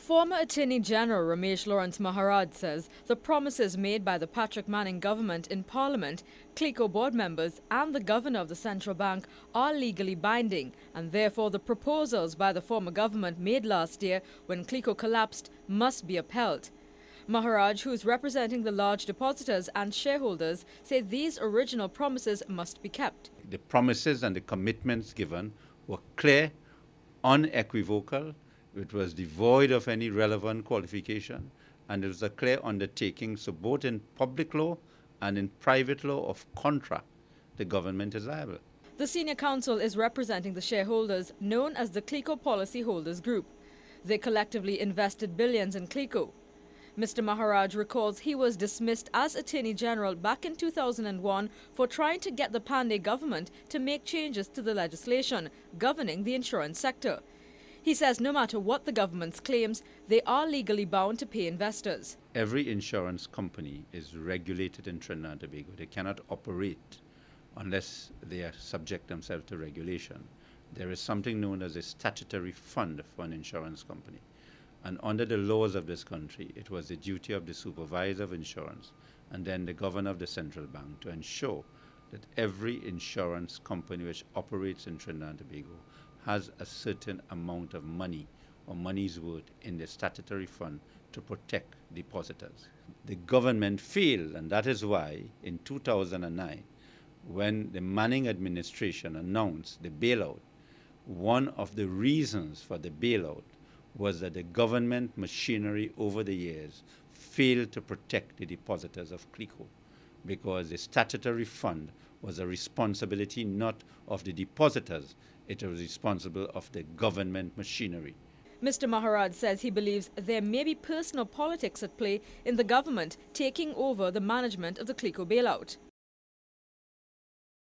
Former Attorney General Ramesh Lawrence Maharaj says the promises made by the Patrick Manning government in Parliament, Clico board members and the governor of the central bank are legally binding, and therefore the proposals by the former government made last year when Clico collapsed must be upheld. Maharaj, who is representing the large depositors and shareholders, said these original promises must be kept. The promises and the commitments given were clear, unequivocal. It was devoid of any relevant qualification, and it was a clear undertaking. So both in public law and in private law of contract, the government is liable. The senior counsel is representing the shareholders, known as the Clico Policyholders Group. They collectively invested billions in Clico. Mr. Maharaj recalls he was dismissed as Attorney General back in 2001 for trying to get the Pandey government to make changes to the legislation governing the insurance sector. He says no matter what the government's claims, they are legally bound to pay investors. Every insurance company is regulated in Trinidad and Tobago. They cannot operate unless they are subject themselves to regulation. There is something known as a statutory fund for an insurance company. And under the laws of this country, it was the duty of the supervisor of insurance and then the governor of the central bank to ensure that every insurance company which operates in Trinidad and Tobago has a certain amount of money or money's worth in the statutory fund to protect depositors. The government failed, and that is why in 2009, when the Manning administration announced the bailout, one of the reasons for the bailout was that the government machinery over the years failed to protect the depositors of Clico, because the statutory fund was a responsibility not of the depositors, it was responsible of the government machinery. Mr. Maharaj says he believes there may be personal politics at play in the government taking over the management of the Clico bailout.